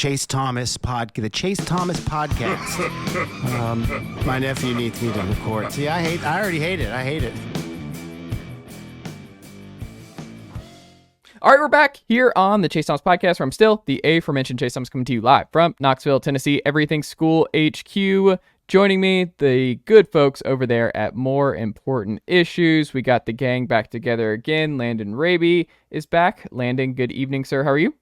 Chase Thomas podcast. My nephew needs me to record. See, I already hate it. I hate it. All right, we're back here on the Chase Thomas podcast, where I'm still the aforementioned Chase Thomas, coming to you live from Knoxville, Tennessee, Everything School HQ. Joining me, the good folks over there at More Important Issues. We got the gang back together again. Landon Raby is back. Landon, good evening, sir. How are you?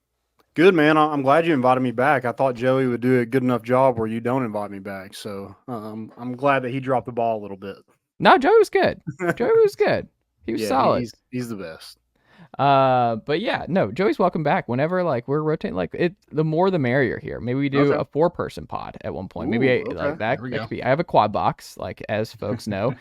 Good, man. I'm glad you invited me back. I thought Joey would do a good enough job where you don't invite me back. So I'm glad that he dropped the ball a little bit. No, Joey was good. Joey was good. He was solid. He's the best. But yeah, no, Joey's welcome back whenever we're rotating. The more the merrier here. Maybe we do a 4-person pod at one point. Maybe that could be. I have a quad box, as folks know.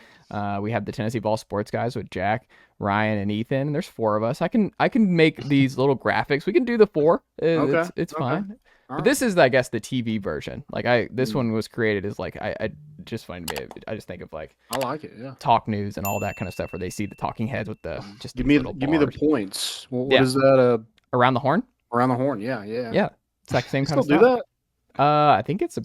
We have the Tennessee Vols Sports Guys with Jack, Ryan, and Ethan. And there's 4 of us. I can make these little graphics. We can do the 4. It's fine. All but this is, I guess, the TV version. This one was created as I just find me. I just think of I like it. Yeah. Talk news and all that kind of stuff where they see the talking heads with the just give me the points. What is that? Around the horn. Around the horn. Yeah. It's like the same kind of stuff. Still do that? I think it's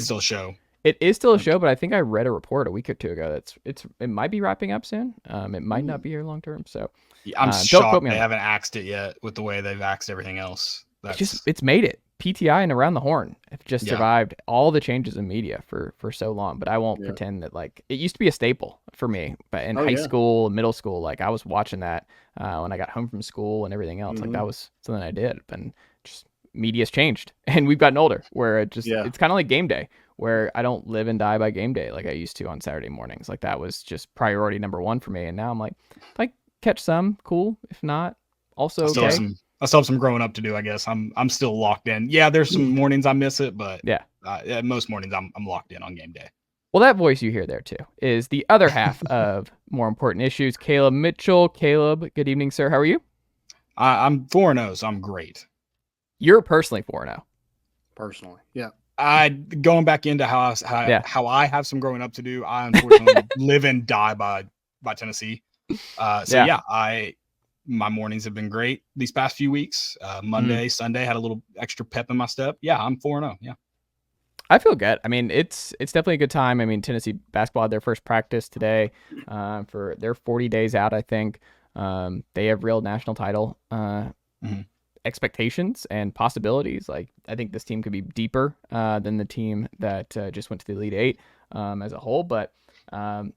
still a show. It is still a show, but I think I read a report a week or 2 ago it might be wrapping up soon. It might not be here long term. So yeah, I'm shocked they haven't axed it yet with the way they've axed everything else. It's made it. PTI and Around the Horn have just survived all the changes in media for so long. But I won't pretend that it used to be a staple for me. But in high school, middle school, I was watching that when I got home from school and everything else. That was something I did. And just media's changed, and we've gotten older. Where it's kind of like game day, where I don't live and die by game day like I used to on Saturday mornings. That was just priority number 1 for me. And now I'm if I catch some, cool. If not, also okay. I still have some growing up to do, I guess. I'm still locked in. Yeah, there's some mornings I miss it, but most mornings I'm locked in on game day. Well, that voice you hear there too is the other half of More Important Issues, Caleb Mitchell. Caleb, good evening, sir. How are you? I'm 4-0, so I'm great. You're personally 4-0. Personally, yeah. Going back into how I have some growing up to do. I unfortunately live and die by Tennessee. My mornings have been great these past few weeks. Monday, Sunday had a little extra pep in my step. Yeah, I'm 4-0. Yeah. I feel good. I mean, it's definitely a good time. I mean, Tennessee basketball had their first practice today for their 40 days out, I think. They have real national title expectations and possibilities. I think this team could be deeper than the team that just went to the Elite 8 as a whole. But I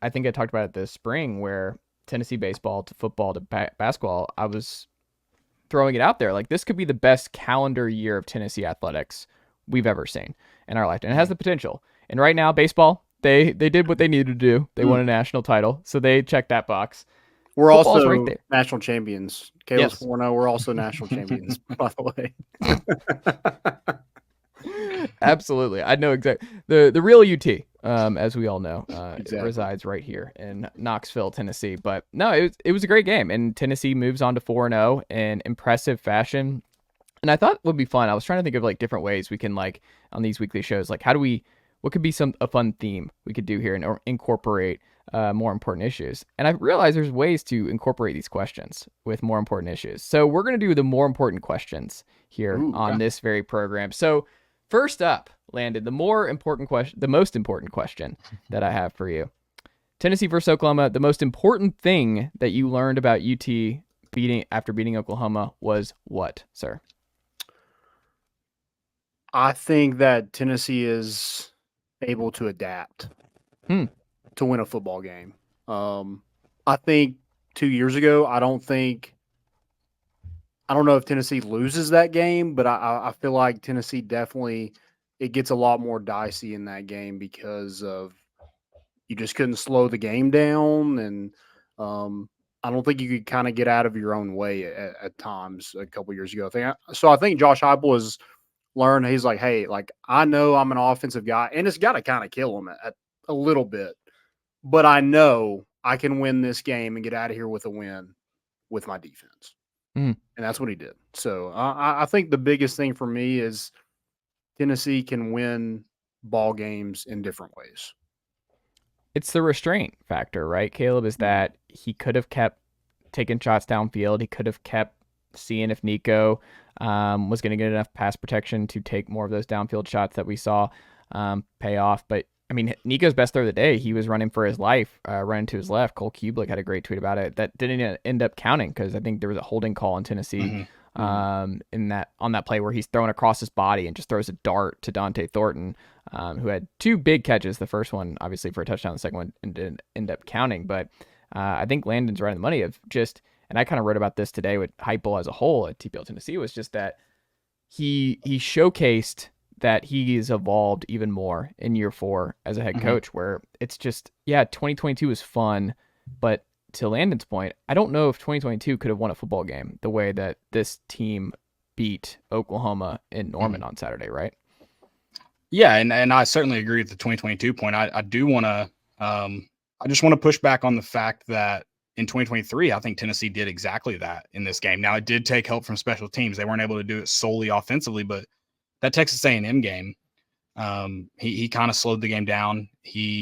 think I talked about it this spring where Tennessee baseball to football to basketball, I was throwing it out there. This could be the best calendar year of Tennessee athletics we've ever seen in our lifetime. It has the potential. And right now, baseball, they did what they needed to do. They won a national title, so they checked that box. We're Football's also right national champions. Caleb's 4-0. We're also national champions, by the way. Absolutely. I know exactly. The real UT, as we all know, resides right here in Knoxville, Tennessee. But no, it was a great game. And Tennessee moves on to 4-0 in impressive fashion. And I thought it would be fun. I was trying to think of different ways we can on these weekly shows, what could be a fun theme we could do here and incorporate more important issues. And I realized there's ways to incorporate these questions with more important issues. So we're going to do the more important questions here on this very program. So first up, Landon, the most important question that I have for you. Tennessee versus Oklahoma, the most important thing that you learned about UT after beating Oklahoma was what, sir? I think that Tennessee is able to adapt to win a football game. I think 2 years ago, I don't know if Tennessee loses that game, but I feel like Tennessee definitely, it gets a lot more dicey in that game because of you just couldn't slow the game down. And I don't think you could kind of get out of your own way at times a couple years ago. I think Josh Heupel has learned, he's hey, I know I'm an offensive guy, and it's got to kind of kill him at a little bit, but I know I can win this game and get out of here with a win with my defense. And that's what he did. So I think the biggest thing for me is Tennessee can win ball games in different ways. It's the restraint factor, right, Caleb? Is that he could have kept taking shots downfield. He could have kept seeing if Nico was going to get enough pass protection to take more of those downfield shots that we saw pay off. But I mean, Nico's best throw of the day, he was running for his life, running to his left. Cole Kubelik had a great tweet about it. That didn't end up counting because I think there was a holding call in Tennessee on that play where he's throwing across his body and just throws a dart to Dante Thornton, who had 2 big catches. The first one, obviously, for a touchdown. The second one didn't end up counting. But I think Landon's right on the money of just, and I kind of wrote about this today with Heupel as a whole at TPL Tennessee, was just that he showcased that he's evolved even more in year 4 as a head coach, where it's just, 2022 was fun, but to Landon's point, I don't know if 2022 could have won a football game the way that this team beat Oklahoma in Norman on Saturday, right? Yeah, and I certainly agree with the 2022 point. I do want to, I just want to push back on the fact that in 2023, I think Tennessee did exactly that in this game. Now, it did take help from special teams. They weren't able to do it solely offensively, but that Texas A&M game, he kind of slowed the game down.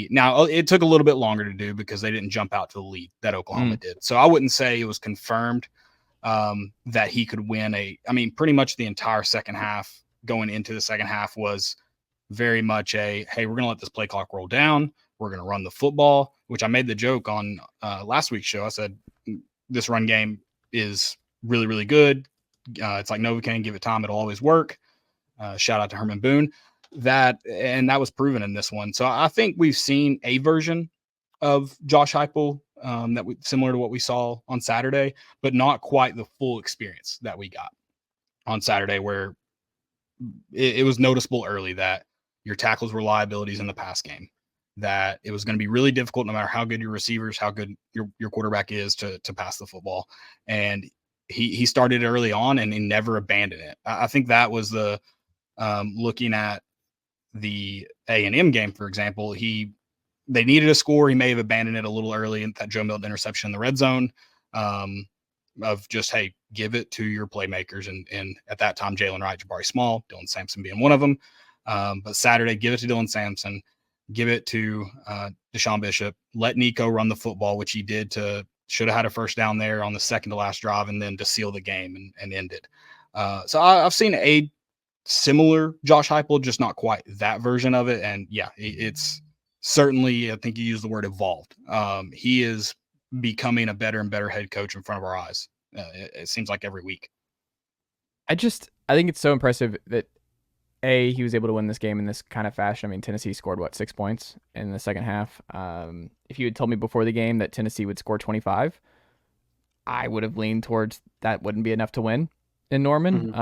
Now it took a little bit longer to do because they didn't jump out to the lead that Oklahoma did. So I wouldn't say it was confirmed that he could win pretty much the entire second half going into the second half was very much hey, we're going to let this play clock roll down. We're going to run the football, which I made the joke on last week's show. I said, this run game is really, really good. It's like Novocaine, give it time. It'll always work. Shout out to Herman Boone. That was proven in this one. So I think we've seen a version of Josh Heupel similar to what we saw on Saturday, but not quite the full experience that we got on Saturday, where it was noticeable early that your tackles were liabilities in the pass game, that it was going to be really difficult no matter how good your receivers, how good your quarterback is to pass the football. And he started early on and he never abandoned it. I think that was the looking at the A&M game, for example, they needed a score. He may have abandoned it a little early in that Joe Milton interception in the red zone, of just, hey, give it to your playmakers. And at that time, Jalen Wright, Jabari Small, Dylan Sampson being one of them. But Saturday, give it to Dylan Sampson, give it to Deshaun Bishop, let Nico run the football, which he did should have had a first down there on the second to last drive and then to seal the game and end it. So I've seen a similar Josh Heupel, just not quite that version of it. And yeah, it's certainly, I think you used the word evolved. He is becoming a better and better head coach in front of our eyes. It seems like every week. I think it's so impressive that he was able to win this game in this kind of fashion. I mean, Tennessee scored 6 points in the second half. If you had told me before the game that Tennessee would score 25, I would have leaned towards that wouldn't be enough to win in Norman.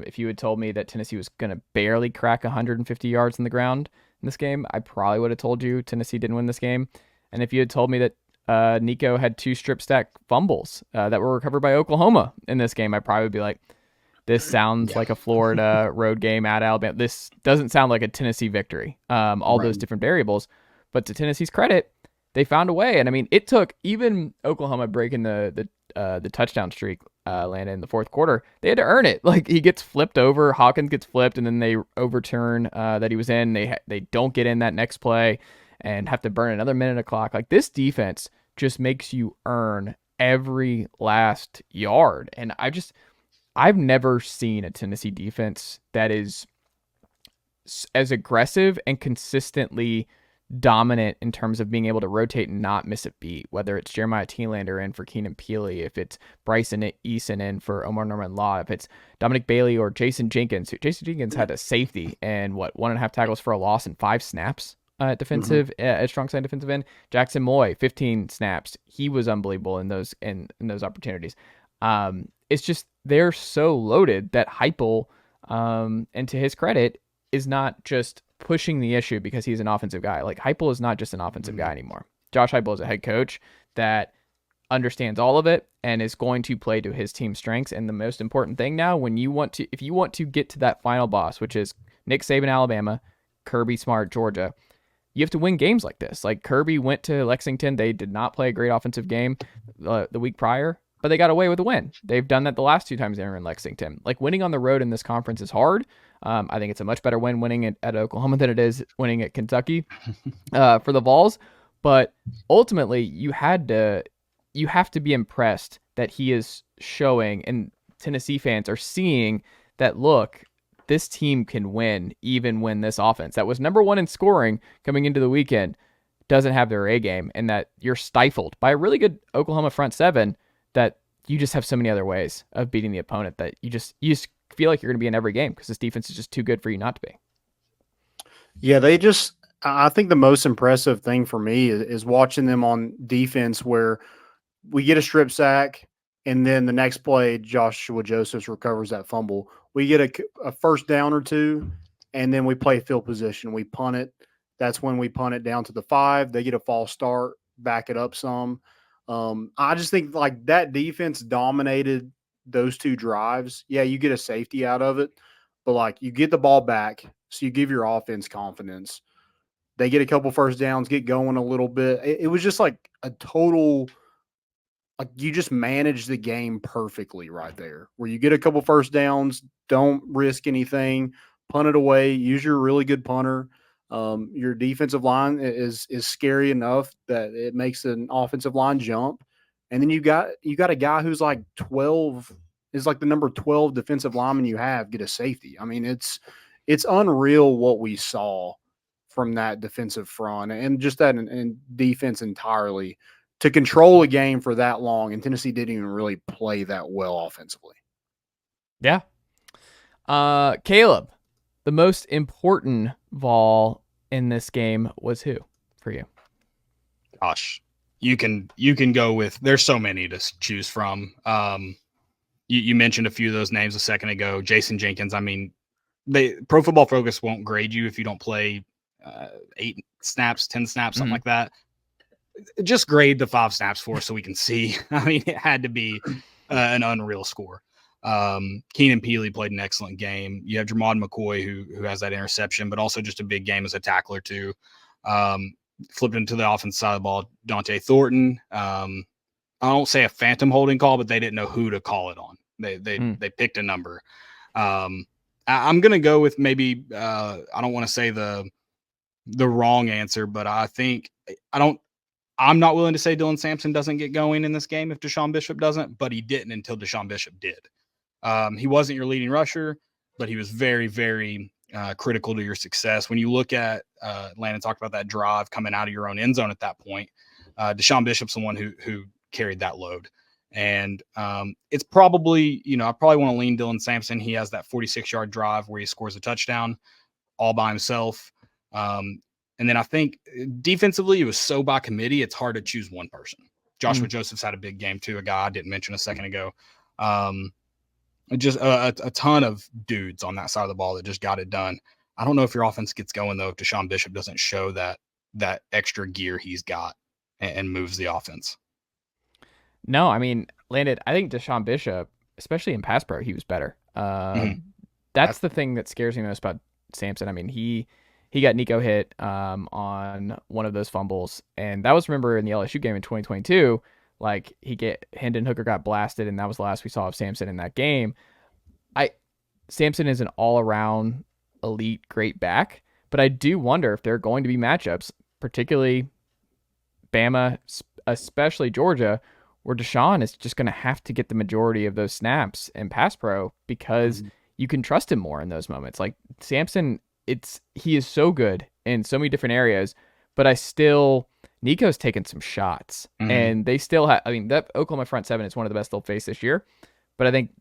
If you had told me that Tennessee was going to barely crack 150 yards in the ground in this game, I probably would have told you Tennessee didn't win this game. And if you had told me that Nico had 2 strip stack fumbles that were recovered by Oklahoma in this game, I probably would be like, this sounds like a Florida road game at Alabama. This doesn't sound like a Tennessee victory. Those different variables. But to Tennessee's credit, they found a way. And I mean, it took even Oklahoma breaking the touchdown streak, Landon, in the fourth quarter. They had to earn it. Like, he gets flipped over, Hawkins gets flipped, and then they overturn that he was in. They don't get in that next play and have to burn another minute of clock. Like, this defense just makes you earn every last yard. And I've never seen a Tennessee defense that is as aggressive and consistently dominant in terms of being able to rotate and not miss a beat, whether it's Jeremiah Thielander in for Keenan Peely, if it's Bryson Eason in for Omar Norman Law, if it's Dominic Bailey or Jayson Jenkins. Jayson Jenkins had a safety and 1.5 tackles for a loss and 5 snaps at strong side defensive end. Jaxson Moy, 15 snaps. He was unbelievable in those opportunities. It's just, they're so loaded that Heupel, and to his credit, is not just pushing the issue because he's an offensive guy. Like, Heupel is not just an offensive guy anymore. Josh Heupel is a head coach that understands all of it and is going to play to his team's strengths. And the most important thing now, if you want to get to that final boss, which is Nick Saban, Alabama, Kirby Smart, Georgia, you have to win games like this. Like, Kirby went to Lexington. They did not play a great offensive game the week prior, but they got away with a win. They've done that the last 2 times they were in Lexington. Like, winning on the road in this conference is hard. I think it's a much better win winning at Oklahoma than it is winning at Kentucky for the Vols. But ultimately, you have to be impressed that he is showing, and Tennessee fans are seeing, that, look, this team can win even when this offense that was number one in scoring coming into the weekend doesn't have their A game, and that you're stifled by a really good Oklahoma front seven, that you just have so many other ways of beating the opponent that you just feel like you're going to be in every game because this defense is just too good for you not to be. Yeah, I think the most impressive thing for me is watching them on defense where we get a strip sack and then the next play, Joshua Josephs recovers that fumble. We get a first down or two, and then we play field position. We punt it. That's when we punt it down to the 5. They get a false start, back it up some. I just think like that defense dominated those 2 drives. Yeah, you get a safety out of it, but like you get the ball back, so you give your offense confidence. They get a couple first downs, get going a little bit. It was just like a total – like you just manage the game perfectly right there, where you get a couple first downs, don't risk anything, punt it away, use your really good punter. Your defensive line is scary enough that it makes an offensive line jump. And then you got a guy who's like 12 is like the number 12 defensive lineman you have get a safety. I mean, it's unreal what we saw from that defensive front and just that and defense entirely to control a game for that long. And Tennessee didn't even really play that well offensively. Yeah. Caleb, the most important Vol in this game was who for you? Gosh, you can go with, there's so many to choose from. You mentioned a few of those names a second ago. Jayson, Jenkins. I mean, Pro Football Focus won't grade you if you don't play 8 snaps, 10 snaps, something like that. Just grade the 5 snaps for us so we can see. I mean, it had to be an unreal score. Keenan Peely played an excellent game. You have Jermod McCoy who has that interception, but also just a big game as a tackler too. Flipped into the offensive side of the ball, Dante Thornton. I don't say a phantom holding call, but they didn't know who to call it on. They picked a number. I'm gonna go with maybe I don't want to say the wrong answer, but I think I'm not willing to say Dylan Sampson doesn't get going in this game if Deshaun Bishop doesn't, but he didn't until Deshaun Bishop did. He wasn't your leading rusher, but he was very, very critical to your success. When you look at Landon talked about that drive coming out of your own end zone at that point, Deshaun Bishop's the one who carried that load. And it's probably, I probably want to lean Dylan Sampson. He has that 46-yard drive where he scores a touchdown all by himself. And then I think defensively, it was so by committee, it's hard to choose one person. Joshua Josephs had a big game too, a guy I didn't mention a second ago. Just a ton of dudes on that side of the ball that just got it done. I don't know if your offense gets going, though, if Deshaun Bishop doesn't show that extra gear he's got and moves the offense. No, I mean, Landon, I think Deshaun Bishop, especially in pass pro, he was better. That's the thing that scares me most about Sampson. I mean, he got Nico hit on one of those fumbles, and that was, remember, in the LSU game in 2022, like Hendon Hooker got blasted, and that was the last we saw of Sampson in that game. Sampson is an all-around elite great back, but I do wonder if there are going to be matchups, particularly Bama, especially Georgia, where Deshaun is just going to have to get the majority of those snaps in pass pro because you can trust him more in those moments. Like Sampson, he is so good in so many different areas, but Nico's taken some shots and they still have, I mean, that Oklahoma front seven is one of the best they'll face this year. But I think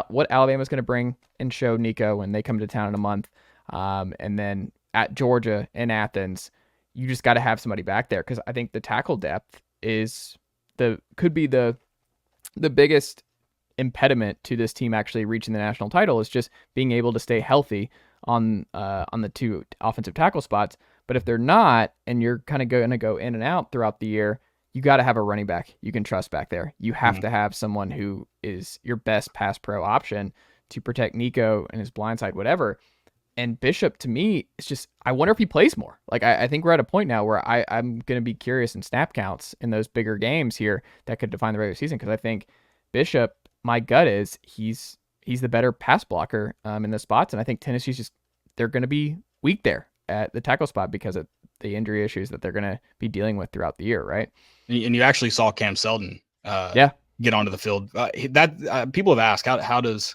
what Alabama's going to bring and show Nico when they come to town in a month. And then at Georgia and Athens, you just got to have somebody back there. Cause I think the tackle depth could be the biggest impediment to this team actually reaching the national title is just being able to stay healthy on the 2 offensive tackle spots. But if they're not, and you're kind of going to go in and out throughout the year, you got to have a running back you can trust back there. You have to have someone who is your best pass pro option to protect Nico and his blind side, whatever. And Bishop, to me, it's just, I wonder if he plays more. Like, I think we're at a point now where I'm going to be curious in snap counts in those bigger games here that could define the regular season. Because I think Bishop, my gut is he's the better pass blocker in the spots. And I think Tennessee's they're going to be weak there at the tackle spot because of the injury issues that they're going to be dealing with throughout the year, right? And you actually saw Cam Seldon get onto the field. People have asked, how does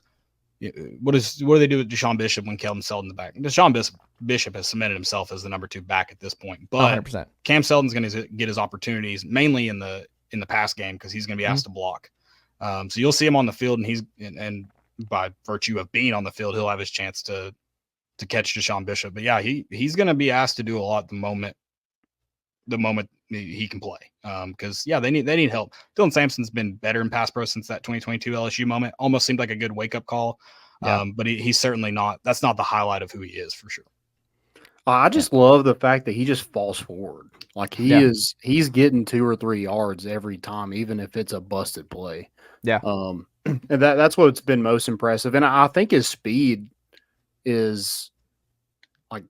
what do they do with Deshaun Bishop when Kelvin Seldon's back? Deshaun Bishop has cemented himself as the number 2 back at this point, but 100%. Cam Seldon's going to get his opportunities mainly in the pass game because he's going to be asked to block. So you'll see him on the field, and by virtue of being on the field, he'll have his chance to catch Deshaun Bishop. But yeah, he's going to be asked to do a lot the moment he can play. Because they need help. Dylan Sampson's been better in pass pro since that 2022 LSU moment. Almost seemed like a good wake up call. But he's certainly not. That's not the highlight of who he is for sure. I just love the fact that he just falls forward. Like he's getting 2 or 3 yards every time, even if it's a busted play. Yeah. And that's what's been most impressive. And I think his speed is like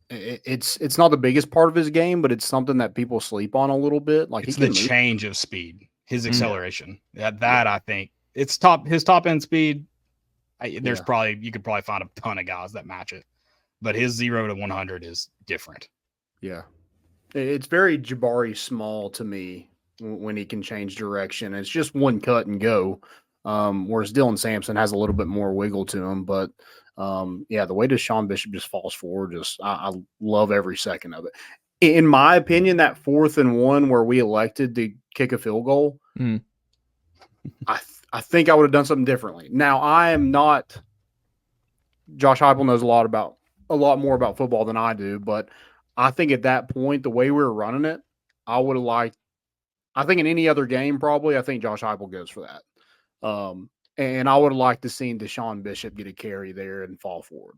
it's not the biggest part of his game, but it's something that people sleep on a little bit. Like it's the change of speed, his acceleration. That I think it's his top end speed. You could probably find a ton of guys that match it, but his 0 to 100 is different. Yeah, it's very Jabari Small to me when he can change direction. It's just one cut and go, whereas Dylan Sampson has a little bit more wiggle to him. But the way Deshaun Bishop just falls forward, I love every second of it. In my opinion, that 4th and 1 where we elected to kick a field goal, I think I would have done something differently. Now, I am not – Josh Heupel knows a lot more about football than I do, but I think at that point, the way we were running it, I would have liked – I think in any other game probably, I think Josh Heupel goes for that. And I would have liked to seen Deshaun Bishop get a carry there and fall forward.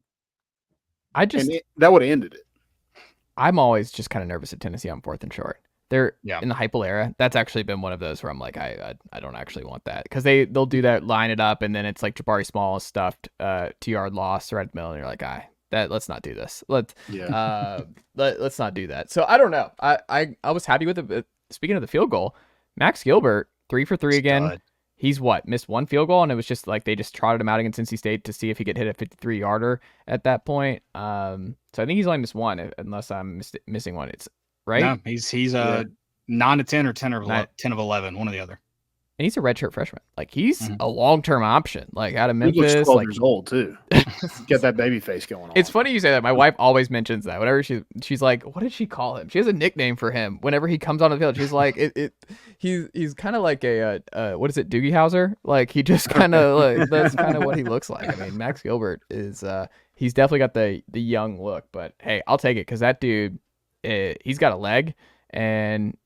That would have ended it. I'm always just kind of nervous at Tennessee on 4th and short. They're in the Heupel era. That's actually been one of those where I'm like, I don't actually want that because they'll do that, line it up, and then it's like Jabari Small stuffed 2-yard loss right middle, and you're like, let's not do this. Let's not do that. So I don't know. I was happy with it. But speaking of the field goal, Max Gilbert 3 for 3 again. Stud. He's missed 1 field goal, and it was just like they just trotted him out against NC State to see if he could hit a 53-yarder at that point. So I think he's only missed 1, unless I'm missing one. It's right. No, he's 9 to 10 or 10 of 11, one or the other. And he's a redshirt freshman. Like he's a long-term option. Like out of Memphis, he looks 12 years old too. Get that baby face going on. It's funny you say that. My wife always mentions that. Whenever she's like, what did she call him? She has a nickname for him. Whenever he comes on the field, she's like, he's kind of like a what is it, Doogie Howser? Like he just kind of like that's kind of what he looks like. I mean, Max Gilbert is he's definitely got the young look. But hey, I'll take it because that dude, he's got a leg, and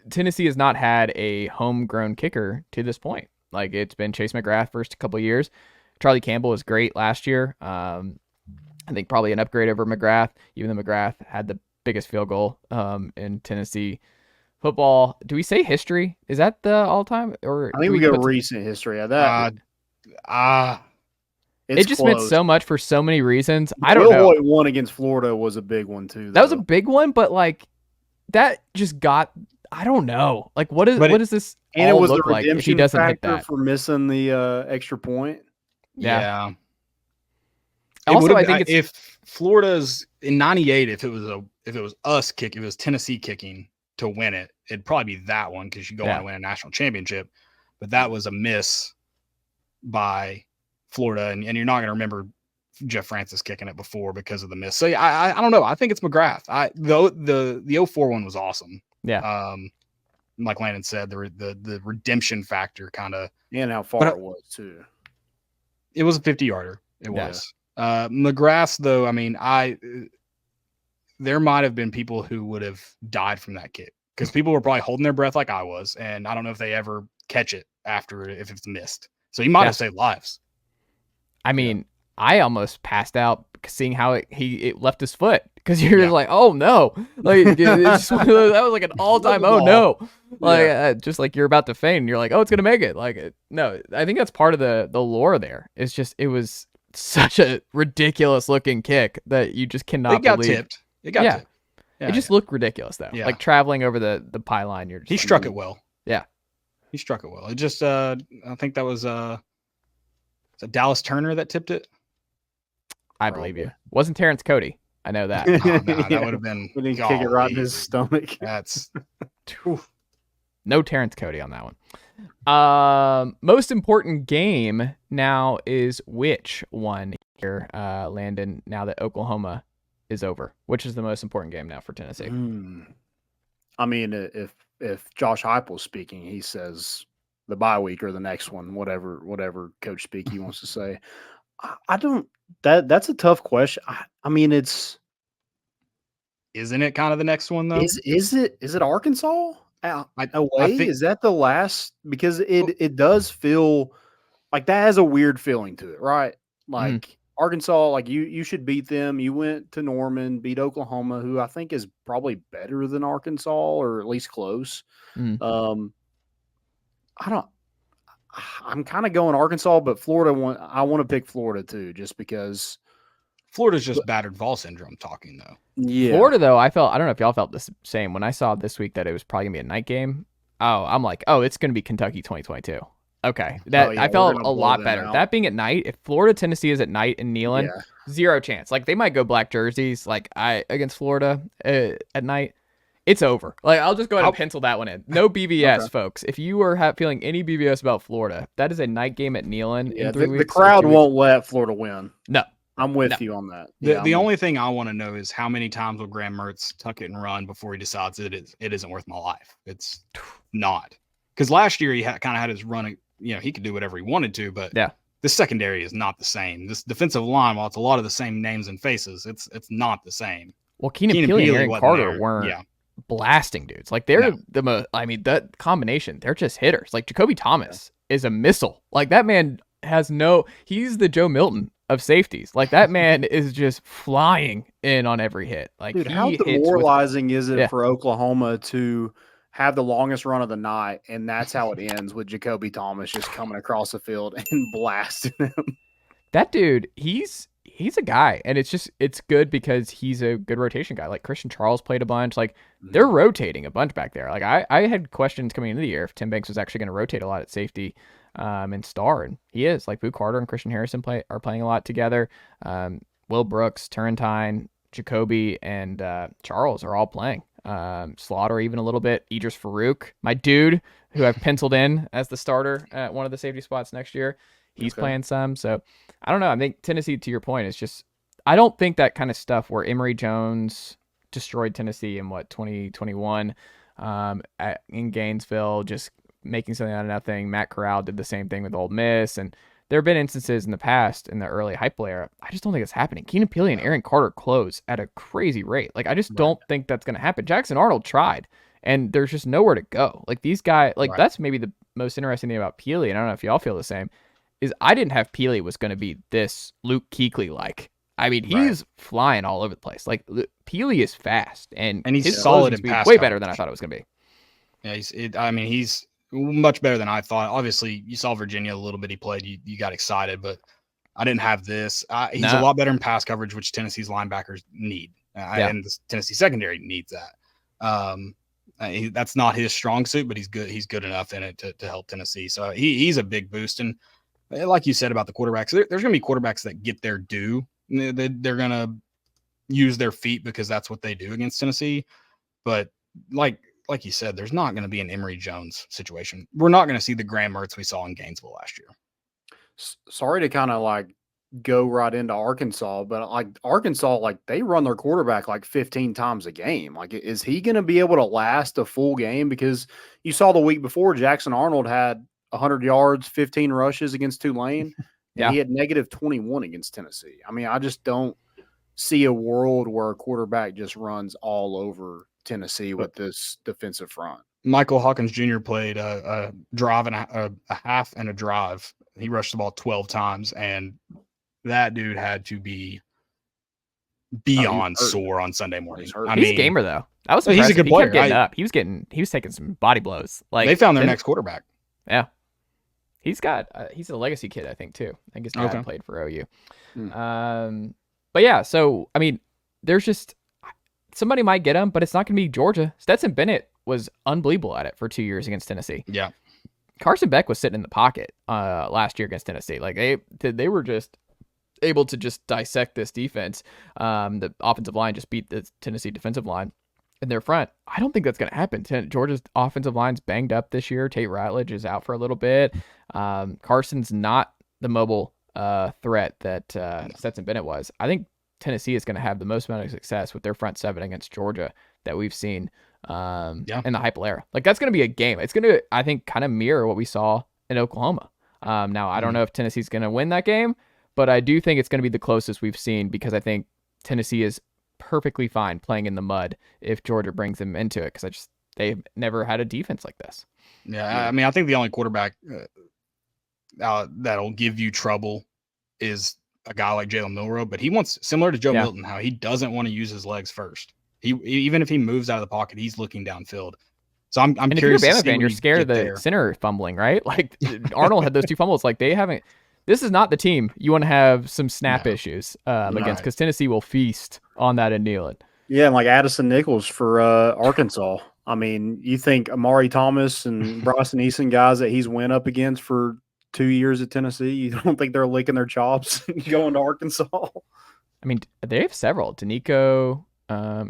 Tennessee has not had a homegrown kicker to this point. Like it's been Chase McGrath first couple of years. Charlie Campbell was great last year. I think probably an upgrade over McGrath, even though McGrath had the biggest field goal in Tennessee football. Do we say history? Is that the all-time? Or I think we got recent history of that. It just meant so much for so many reasons. I don't know. Illinois won against Florida was a big one too. That was a big one, but like that just got. I don't know. Like, what does this and all it was look the like if he doesn't hit factor that? For missing the extra point? Yeah. Also, I think if Florida's in '98, if it was Tennessee kicking to win it, it'd probably be that one because you go on and win a national championship. But that was a miss by Florida, and you're not going to remember Jeff Francis kicking it before because of the miss. So I don't know. I think it's McGrath. The 04 one was awesome. Yeah. Like Landon said, the redemption factor kind of, and how far it was too. It was a 50-yarder. It was. McGrath's though. I mean, there might have been people who would have died from that kick because people were probably holding their breath like I was, and I don't know if they ever catch it after if it's missed. So he might have saved lives. I mean, I almost passed out seeing how it left his foot because you're just like, oh no, like that was like an all-time oh no, like just like you're about to faint and you're like, oh, it's gonna make it. Like no, I think that's part of the lore there. It's just it was such a ridiculous looking kick that you just cannot believe. Tipped. It got tipped. Yeah, it just looked ridiculous though. Yeah. Like traveling over the pylon. He struck it well. Yeah, he struck it well. It just I think that was Dallas Turner that tipped it. I believe you. Wasn't Terrence Cody. I know that. Oh, no, that would have been. We didn't kick it right in his stomach. That's no Terrence Cody on that one. Most important game now is which one here, Landon, now that Oklahoma is over? Which is the most important game now for Tennessee? I mean, if Josh Heupel's speaking, he says the bye week or the next one, whatever coach speak he wants to say. I don't. That's a tough question. I mean, isn't it kind of the next one though? Is it Arkansas? I think, is that the last? Because it does feel like that has a weird feeling to it, right? Like Arkansas, like you should beat them. You went to Norman, beat Oklahoma, who I think is probably better than Arkansas or at least close. I'm kind of going Arkansas, but Florida. I want to pick Florida too, just because Florida's just battered Vols syndrome talking though. Yeah. Florida though, I don't know if y'all felt the same when I saw this week that it was probably gonna be a night game. I'm like, it's gonna be Kentucky 2022. Okay, I felt a lot better. Out. That being at night, if Florida Tennessee is at night in Neyland, zero chance. Like they might go black jerseys, like against Florida at night. It's over. Like I'll just go ahead and pencil that one in. No BVS, folks. If you are feeling any BVS about Florida, that is a night game at Neyland. Yeah, the crowd won't let Florida win. No, I'm with you on that. The only thing I want to know is how many times will Graham Mertz tuck it and run before he decides it isn't worth my life. It's not, because last year he kind of had his run. He could do whatever he wanted to, but the secondary is not the same. This defensive line, while it's a lot of the same names and faces, it's not the same. Well, Keenan Peele and Aaron Carter weren't blasting dudes. Like they're the most. I mean, that combination, they're just hitters. Like Jacoby Thomas is a missile. Like that man he's the Joe Milton of safeties. Like that man is just flying in on every hit. Like, dude, how demoralizing is it for Oklahoma to have the longest run of the night, and that's how it ends with Jacoby Thomas just coming across the field and blasting him? That dude, he's a guy, and it's good because he's a good rotation guy. Like Christian Charles played a bunch. Like they're rotating a bunch back there. Like I had questions coming into the year if Tim Banks was actually going to rotate a lot at safety and star, and he is. Like Boo Carter and Christian Harrison are playing a lot together. Will Brooks, Turrentine, Jacoby, and Charles are all playing. Slaughter even a little bit. Idris Farouk, my dude, who I've penciled in as the starter at one of the safety spots next year. He's playing some. So I don't know. I think Tennessee, to your point, is just, I don't think that kind of stuff where Emory Jones destroyed Tennessee in 2021 in Gainesville, just making something out of nothing. Matt Corral did the same thing with Ole Miss. And there have been instances in the past in the early Heupel era. I just don't think it's happening. Keenan Peele and Aaron Carter close at a crazy rate. Like, I just don't think that's going to happen. Jackson Arnold tried, and there's just nowhere to go. Like, these guys, that's maybe the most interesting thing about Peele, and I don't know if y'all feel the same, is I didn't have Peele was going to be this Luke Kuechly-like. I mean, he's flying all over the place. Like, Peele is fast, and he's solid in pass way coverage. better than I thought it was going to be. Yeah, he's much better than I thought. Obviously, you saw Virginia a little bit he played. You got excited, but I didn't have this. He's a lot better in pass coverage, which Tennessee's linebackers need. And the Tennessee secondary needs that. That's not his strong suit, but he's good. He's good enough in it to help Tennessee. So he's a big boost. And like you said about the quarterbacks, there's going to be quarterbacks that get their due. They're going to use their feet because that's what they do against Tennessee. But like you said, there's not going to be an Emory Jones situation. We're not going to see the Graham Mertz we saw in Gainesville last year. Sorry to kind of go right into Arkansas, but Arkansas, they run their quarterback 15 times a game. Is he going to be able to last a full game? Because you saw the week before Jackson Arnold had 100 yards, 15 rushes against Tulane, and he had negative 21 against Tennessee. I mean, I just don't see a world where a quarterback just runs all over Tennessee with this defensive front. Michael Hawkins Jr. played a drive and a half and a drive. He rushed the ball 12 times, and that dude had to be beyond sore on Sunday morning. He's a gamer though. That was he's a good player. He kept getting up. He was taking some body blows. They found their next quarterback. Yeah, he's a legacy kid, I think too. I think his dad played for OU. But yeah, so I mean, there's just somebody might get him, but it's not going to be Georgia. Stetson Bennett was unbelievable at it for 2 years against Tennessee. Yeah. Carson Beck was sitting in the pocket last year against Tennessee. They were just able to just dissect this defense. The offensive line just beat the Tennessee defensive line in their front. I don't think that's going to happen. Georgia's offensive line's banged up this year. Tate Ratledge is out for a little bit. Carson's not the mobile threat that Stetson Bennett was, I think Tennessee is going to have the most amount of success with their front seven against Georgia that we've seen in the Heupel era. Like, that's going to be a game. It's going to, I think, kind of mirror what we saw in Oklahoma. Now, I don't know if Tennessee's going to win that game, but I do think it's going to be the closest we've seen, because I think Tennessee is perfectly fine playing in the mud if Georgia brings them into it, because they've never had a defense like this. Yeah, I mean, I think the only quarterback that'll give you trouble is a guy like Jalen Milroe, but he wants, similar to Joe Milton, how he doesn't want to use his legs first. He even if he moves out of the pocket, he's looking downfield. So I'm and curious. If you're a Bama fan, you're scared of the center fumbling, right? Like Arnold had those 2 fumbles. Like, they haven't. This is not the team you want to have some snap issues against, because Tennessee will feast on that in Neyland. Yeah, and like Addison Nichols for Arkansas. I mean, you think Amari Thomas and Bryson Eason, guys that he's went up against for 2 years at Tennessee, you don't think they're licking their chops going to Arkansas? I mean, they have several. Danico.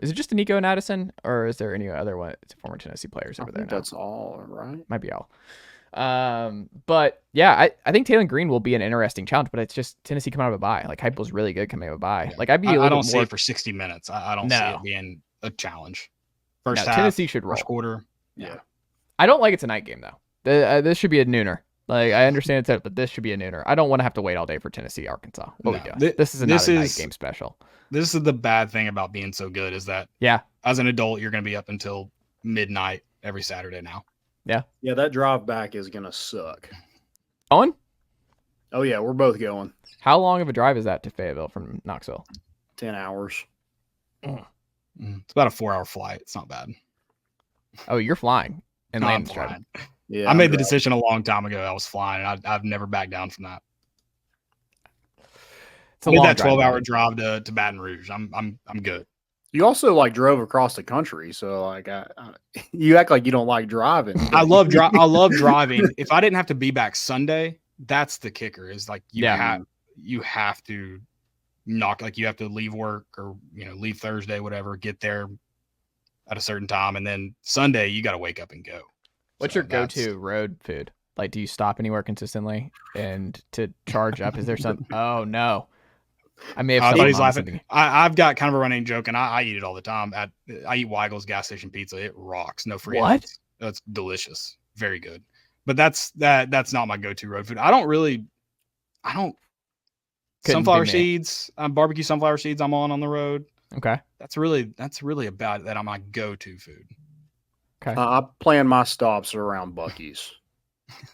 Is it just Danico and Addison, or is there any other one? It's former Tennessee players over there now. That's all, right? Might be all. But yeah, I think Taylor Green will be an interesting challenge, but it's just Tennessee coming out of a bye. Like, Heupel's really good coming out of a bye. Like, I'd be I don't see it for 60 minutes. I don't see it being a challenge. First half, Tennessee should roll. First quarter. Yeah. I don't like it's a night game though. This should be a nooner. Like, I understand it's but this should be a nooner. I don't want to have to wait all day for Tennessee, Arkansas. This is not a night game special. This is the bad thing about being so good, is that as an adult, you're going to be up until midnight every Saturday now. Yeah. Yeah, that drive back is going to suck. Owen? Oh, yeah, we're both going. How long of a drive is that to Fayetteville from Knoxville? 10 hours. It's about a 4-hour flight. It's not bad. Oh, you're flying. And Landon's driving. Yeah, I made the decision a long time ago. I was flying, and I've never backed down from that. I made that 12-hour drive to Baton Rouge. I'm good. You also like drove across the country, so like you act like you don't like driving. I love driving. If I didn't have to be back Sunday, that's the kicker. Is like you have to knock, like you have to leave work or leave Thursday, whatever, get there at a certain time, and then Sunday you got to wake up and go. What's your go-to road food? Like, do you stop anywhere consistently and to charge up? Is there some? Oh no. I may have somebody's laughing. I've got kind of a running joke, and I eat it all the time. I eat Weigel's gas station pizza. It rocks. No free. What? That's delicious. Very good. But that's not my go-to road food. I don't. Sunflower seeds. Barbecue sunflower seeds. I'm on the road. Okay. That's really about that. I'm my go-to food. Okay. I plan my stops around Buc-ee's.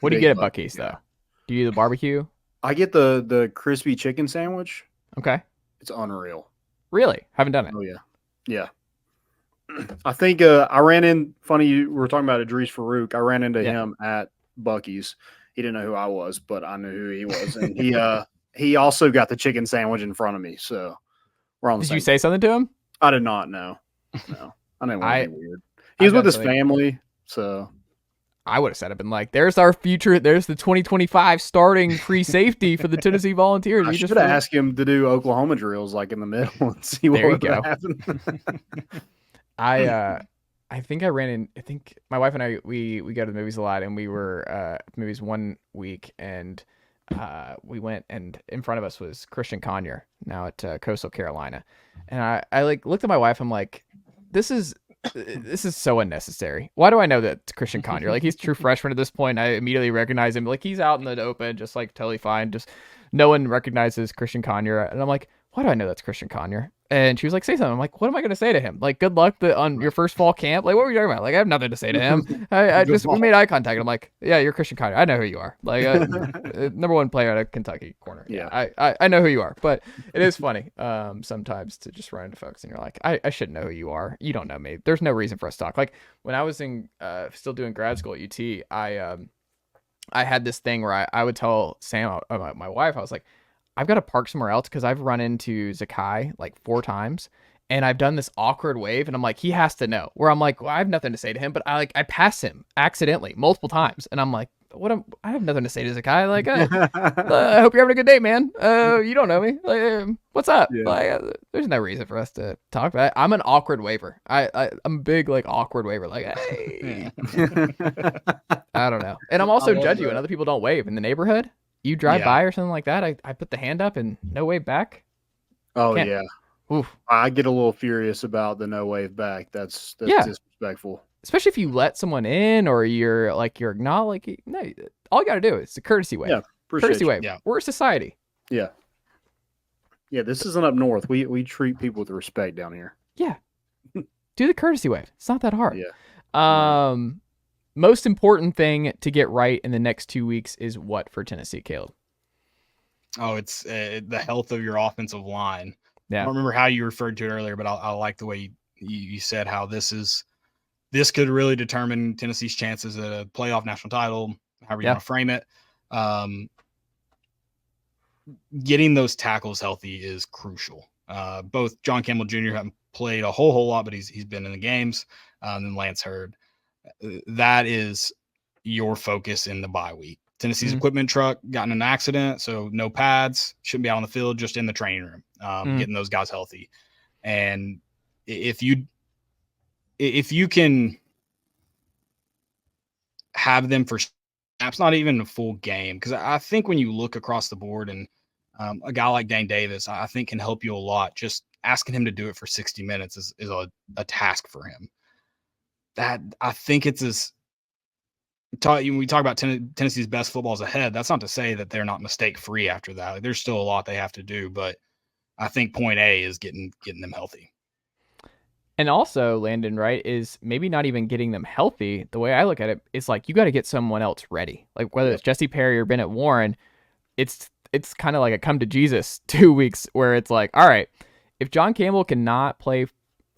What do you get at Buc-ee's though? Do you do the barbecue? I get the crispy chicken sandwich. Okay. It's unreal. Really? Haven't done it. Oh, yeah. Yeah. I think I ran in, funny, you were talking about Idris Farouk. I ran into him at Buc-ee's. He didn't know who I was, but I knew who he was. And he also got the chicken sandwich in front of me. So we're on the same. Did you say something to him? I did not know. No. I didn't want to be weird. He was with his family, so. I would have said it, been like, there's our future. There's the 2025 starting free safety for the Tennessee Volunteers. I should have asked him to do Oklahoma drills like in the middle and see what would happen. I think I ran in. I think my wife and I we go to the movies a lot, and we were at movies one week, and we went, and in front of us was Christian Conyer now at Coastal Carolina, and I like looked at my wife. I'm like, this is so unnecessary. Why do I know that it's Christian Conyer? Like, he's a true freshman at this point. I immediately recognize him. Like, he's out in the open, just like totally fine. Just no one recognizes Christian Conyer. And I'm like, why do I know that's Christian Conyer? And she was like, say something. I'm like, what am I going to say to him? Like, good luck on your first fall camp. Like, what were you talking about? Like, I have nothing to say to him. We made eye contact. I'm like, yeah, you're Christian Conyer. I know who you are. Like, number one player at a Kentucky corner. Yeah. I know who you are. But it is funny sometimes to just run into folks and you're like, I should know who you are. You don't know me. There's no reason for us to talk. Like, when I was still doing grad school at UT, I had this thing where I would tell Sam, my wife, I was like, I've got to park somewhere else because I've run into Zakai like 4 times and I've done this awkward wave and I'm like, he has to know, where I'm like, well, I have nothing to say to him, but I pass him accidentally multiple times. And I'm like, I have nothing to say to Zakai. Like, I hope you're having a good day, man. You don't know me. Like, what's up? Yeah. Like, there's no reason for us to talk about it. I'm an awkward waver. I'm a big, like, awkward waver. Like, hey, I don't know. And I'm also judgy when other people don't wave in the neighborhood. You drive by or something like that, I put the hand up and no wave back. Oh, Can't. yeah. Oof. I get a little furious about the no wave back. That's disrespectful. Especially if you let someone in or you're acknowledging. No, all you got to do is a courtesy wave. Yeah, courtesy wave. Yeah. We're a society. Yeah. Yeah, this isn't up north. We treat people with respect down here. Yeah. Do the courtesy wave. It's not that hard. Yeah. Most important thing to get right in the next 2 weeks is what for Tennessee, Caleb? Oh, it's the health of your offensive line. Yeah. I don't remember how you referred to it earlier, but I like the way you said how this could really determine Tennessee's chances at a playoff national title, however you want to frame it. Getting those tackles healthy is crucial. Both John Campbell Jr. haven't played a whole lot, but he's been in the games. And then Lance Hurd. That is your focus in the bye week. Tennessee's equipment truck got in an accident, so no pads, shouldn't be out on the field, just in the training room, getting those guys healthy. And if you can have them for snaps, not even a full game, because I think when you look across the board and a guy like Dane Davis, I think can help you a lot. Just asking him to do it for 60 minutes is a task for him. That I think it's we talk about Tennessee's best footballs ahead. That's not to say that they're not mistake free after that. Like, there's still a lot they have to do, but I think point A is getting them healthy. And also, Landon, right, is maybe not even getting them healthy. The way I look at it is like you got to get someone else ready. Like whether it's Jesse Perry or Bennett Warren, it's kind of like a come to Jesus 2 weeks where it's like, all right, if John Campbell cannot play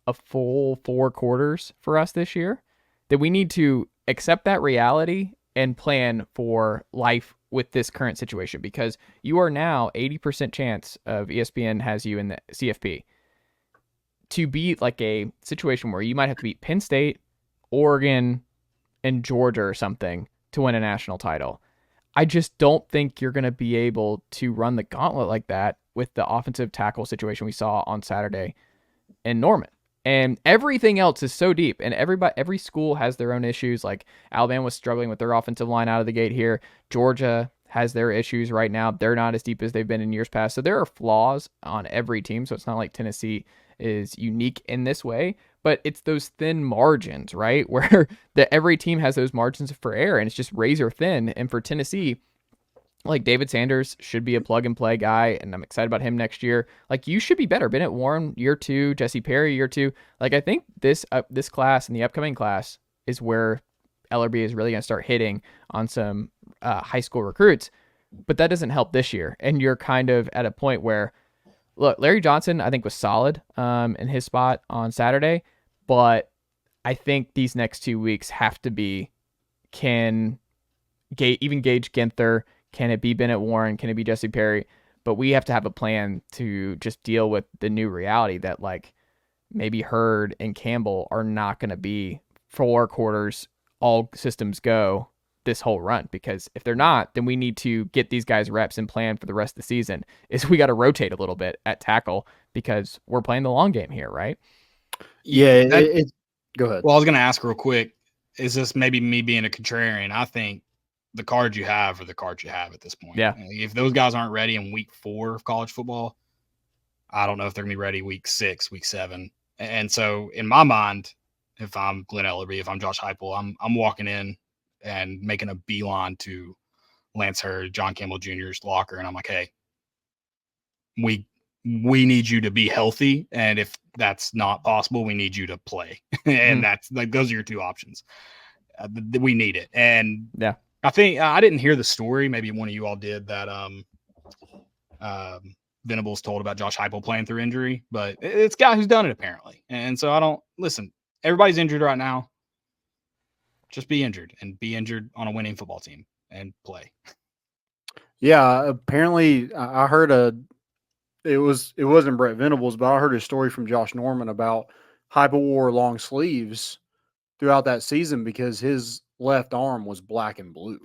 a full 4 quarters for us this year, then we need to accept that reality and plan for life with this current situation, because you are now 80% chance of ESPN has you in the CFP to beat like a situation where you might have to beat Penn State, Oregon, and Georgia or something to win a national title. I just don't think you're going to be able to run the gauntlet like that with the offensive tackle situation we saw on Saturday in Norman. And everything else is so deep, and every school has their own issues. Like Alabama was struggling with their offensive line out of the gate here. Georgia has their issues right now. They're not as deep as they've been in years past. So there are flaws on every team. So it's not like Tennessee is unique in this way, but it's those thin margins, right? Where every team has those margins for error, and it's just razor thin. And for Tennessee, like David Sanders should be a plug and play guy, and I'm excited about him next year. Like you should be better. Bennett Warren year 2, Jesse Perry year 2. Like I think this class and the upcoming class is where LRB is really going to start hitting on some high school recruits, but that doesn't help this year. And you're kind of at a point where, look, Larry Johnson I think was solid in his spot on Saturday, but I think these next 2 weeks have to be even Gage Ginther. Can it be Bennett Warren? Can it be Jesse Perry? But we have to have a plan to just deal with the new reality that like maybe Hurd and Campbell are not going to be 4 quarters, all systems go this whole run. Because if they're not, then we need to get these guys reps and plan for the rest of the season. We got to rotate a little bit at tackle because we're playing the long game here, right? Yeah. Go ahead. Well, I was going to ask real quick, is this maybe me being a contrarian? I think the cards you have are the cards you have at this point. Yeah. If those guys aren't ready in week 4 of college football, I don't know if they're going to be ready week 6, week 7. And so in my mind, if I'm Glenn Ellerby, if I'm Josh Heupel, I'm walking in and making a beeline to Lance Hurd, John Campbell Jr.'s locker. And I'm like, hey, we need you to be healthy. And if that's not possible, we need you to play. And that's like, those are your 2 options. We need it. And yeah, I think I didn't hear the story. Maybe one of you all did that. Venables told about Josh Heupel playing through injury, but it's a guy who's done it apparently. And so I don't listen. Everybody's injured right now. Just be injured on a winning football team and play. Yeah, apparently I heard it wasn't Brett Venables, but I heard a story from Josh Norman about Heupel wore long sleeves throughout that season because his left arm was black and blue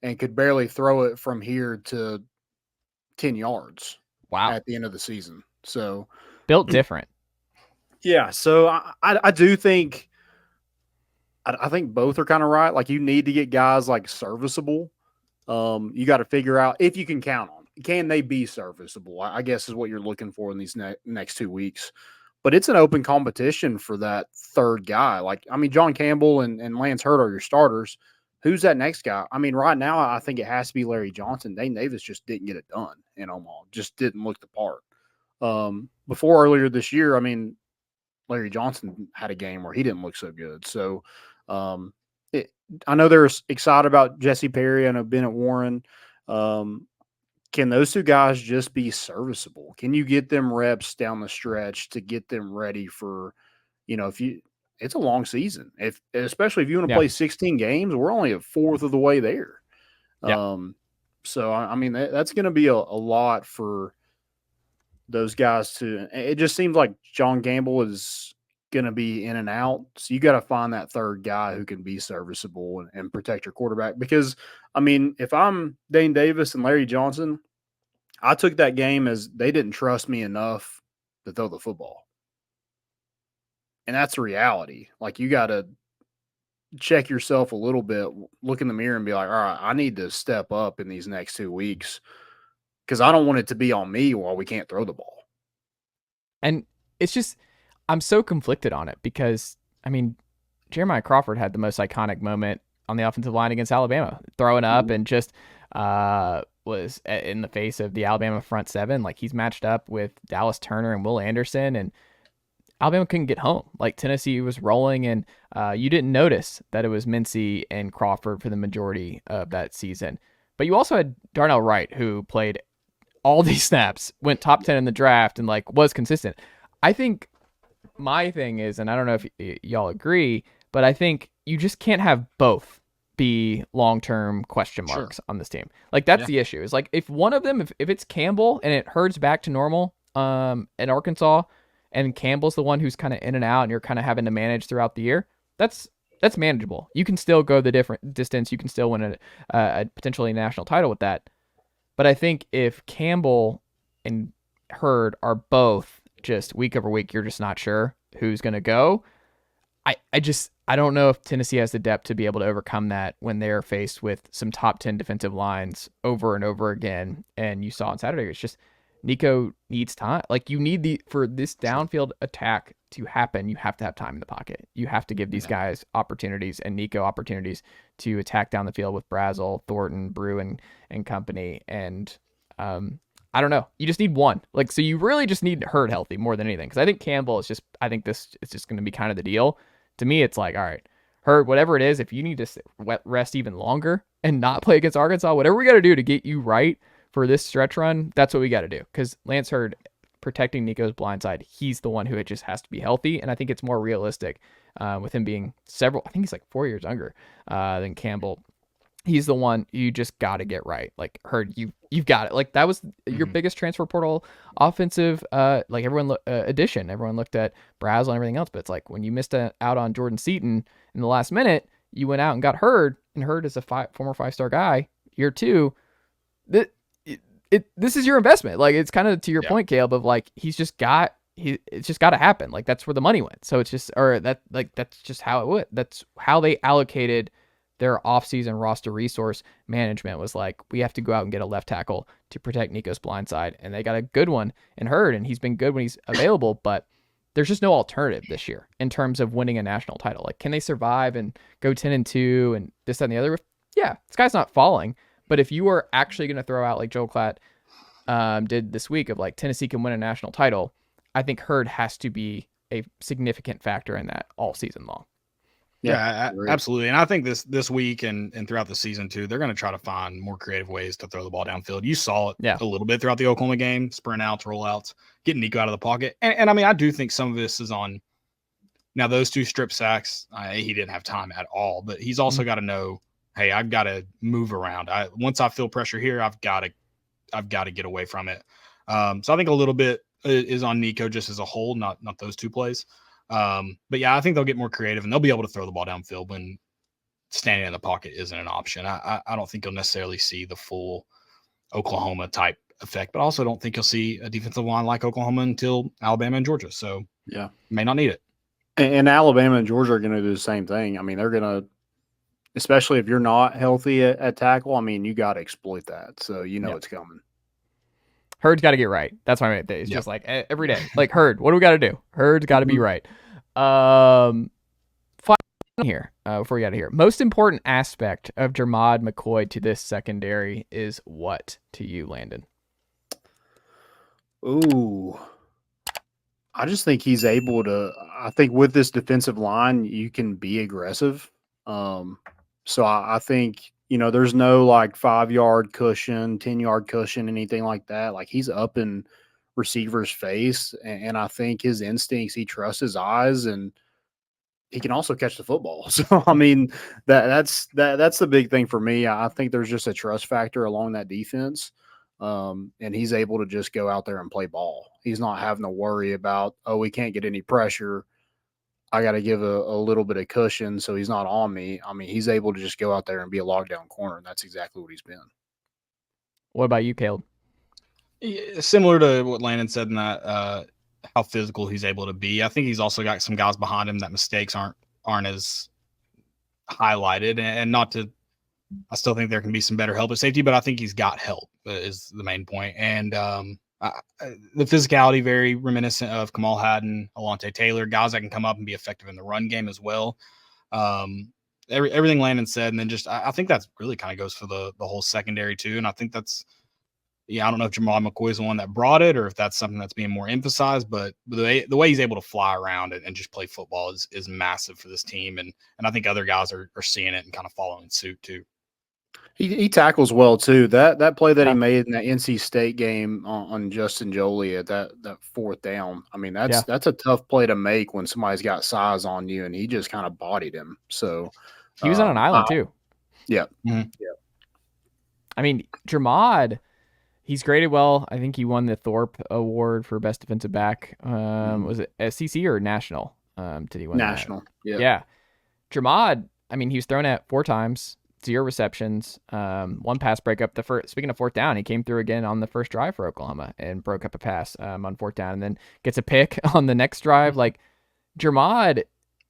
and could barely throw it from here to 10 yards. Wow. At the end of the season. So built different. Yeah. So I do think, I think both are kind of right. Like you need to get guys like serviceable You got to figure out if you can count on. Can they be serviceable? I guess is what you're looking for in these next 2 weeks. But it's an open competition for that third guy. Like, I mean, John Campbell and Lance Hurd are your starters. Who's that next guy? I mean, right now, I think it has to be Larry Johnson. Dane Davis just didn't get it done in Omaha. Just didn't look the part. Before earlier this year, I mean, Larry Johnson had a game where he didn't look so good. So, I know they're excited about Jesse Perry. I know Bennett Warren. Can those two guys just be serviceable? Can you get them reps down the stretch to get them ready for, it's a long season. Especially if you want to play 16 games, we're only a fourth of the way there. Yeah. So I mean, that's going to be a lot for those guys to. It just seems like John Campbell is going to be in and out. So you got to find that third guy who can be serviceable and protect your quarterback. Because, I mean, if I'm Dane Davis and Larry Johnson, I took that game as they didn't trust me enough to throw the football. And that's the reality. Like, you got to check yourself a little bit, look in the mirror and be like, all right, I need to step up in these next 2 weeks because I don't want it to be on me while we can't throw the ball. And it's just, I'm so conflicted on it because, I mean, Jeremiah Crawford had the most iconic moment on the offensive line against Alabama, throwing up and just was in the face of the Alabama front seven. Like, he's matched up with Dallas Turner and Will Anderson, and Alabama couldn't get home. Like, Tennessee was rolling, and you didn't notice that it was Mincy and Crawford for the majority of that season. But you also had Darnell Wright, who played all these snaps, went top 10 in the draft, and like was consistent. I think my thing is, and I don't know if y'all agree, but I think you just can't have both be long-term question marks on this team. Like, that's the issue. Is like, if one of them, if it's Campbell and it herds back to normal in Arkansas, and Campbell's the one who's kind of in and out and you're kind of having to manage throughout the year, that's manageable. You can still go the different distance. You can still win a potentially national title with that. But I think if Campbell and Hurd are both just week over week, you're just not sure who's going to go. I don't know if Tennessee has the depth to be able to overcome that when they're faced with some top 10 defensive lines over and over again. And you saw on Saturday, it's just Nico needs time. Like, you need for this downfield attack to happen, you have to have time in the pocket. You have to give these guys opportunities and Nico opportunities to attack down the field with Brazel, Thornton, Brew, and company. And I don't know. You just need one. Like, so you really just need Hurd healthy more than anything. Because I think Campbell is just, I think this is just going to be kind of the deal. To me, it's like, all right, Hurd, whatever it is, if you need to rest even longer and not play against Arkansas, whatever we got to do to get you right for this stretch run, that's what we got to do. Because Lance Hurd, protecting Nico's blindside, he's the one who it just has to be healthy. And I think it's more realistic with him being I think he's like 4 years younger than Campbell. He's the one you just got to get right. Like, Hurd, you've got it. Like, that was your biggest transfer portal offensive like everyone addition. Everyone looked at Brazel and everything else, but it's like when you missed out on Jordan Seaton in the last minute, you went out and got Hurd, and Hurd is a former 5-star guy. Year 2, this is your investment. Like, it's kind of to your point, Caleb, of like, it's just got to happen. Like, that's where the money went. So it's just, that's just how it would. That's how they allocated their offseason roster resource management, was like, we have to go out and get a left tackle to protect Nico's blindside. And they got a good one in Hurd, and he's been good when he's available, but there's just no alternative this year in terms of winning a national title. Like, can they survive and go 10-2 and this, that, and the other? Yeah, this guy's not falling. But if you are actually going to throw out, like Joel Klatt did this week, of like, Tennessee can win a national title, I think Hurd has to be a significant factor in that all season long. Yeah, absolutely. And I think this week and throughout the season too, they're going to try to find more creative ways to throw the ball downfield. You saw it a little bit throughout the Oklahoma game, sprint outs, rollouts, getting Nico out of the pocket. And I mean, I do think some of this is on now those 2 strip sacks. He didn't have time at all, but he's also got to know, hey, I've got to move around. Once I feel pressure here, I've got to get away from it. So I think a little bit is on Nico just as a whole, not those 2 plays. But yeah, I think they'll get more creative and they'll be able to throw the ball downfield when standing in the pocket isn't an option. I don't think you'll necessarily see the full Oklahoma type effect, but I also don't think you'll see a defensive line like Oklahoma until Alabama and Georgia. So may not need it. And Alabama and Georgia are going to do the same thing. I mean, they're going to especially if you're not healthy at tackle. I mean, you got to exploit that. So it's coming. Hurd's got to get right. That's my main thing. It's just like every day. Like, Hurd, what do we got to do? Hurd's got to be right. Final here, before we get out of here. Most important aspect of Jermod McCoy to this secondary is what to you, Landon? Ooh. I just think he's able to. I think with this defensive line, you can be aggressive. So I think there's no like 5-yard cushion, 10-yard cushion, anything like that. Like he's up in receiver's face, and I think his instincts. He trusts his eyes, and he can also catch the football. So I mean, that's the big thing for me. I think there's just a trust factor along that defense. And he's able to just go out there and play ball. He's not having to worry about, we can't get any pressure. I got to give a little bit of cushion so he's not on me. I mean, he's able to just go out there and be a lockdown corner, and that's exactly what he's been. What about you, Caleb? Similar to what Landon said in that, how physical he's able to be. I think he's also got some guys behind him that mistakes aren't as highlighted, and not to. I still think there can be some better help at safety, but I think he's got help is the main point. And the physicality very reminiscent of Kamal Hadden, Alontae Taylor, guys that can come up and be effective in the run game as well. Everything Landon said, and then just I think that's really kind of goes for the whole secondary too. And I think that's I don't know if Jermod McCoy is the one that brought it or if that's something that's being more emphasized, but the way he's able to fly around and just play football is massive for this team. And I think other guys are seeing it and kind of following suit too. He tackles well too. That play that he made in that NC State game on Justin Jolie at that fourth down. I mean, that's a tough play to make when somebody's got size on you, and he just kind of bodied him. So he was on an island too. Yeah. Mm-hmm. Yeah. I mean, Jermod, he's graded well. I think he won the Thorpe Award for best defensive back. Was it SEC or national? Did he win national? That? Yeah. Jermod, I mean, he was thrown at 4 times. 0 receptions, 1 pass breakup. Speaking of fourth down, he came through again on the first drive for Oklahoma and broke up a pass on fourth down, and then gets a pick on the next drive. Like, Jermod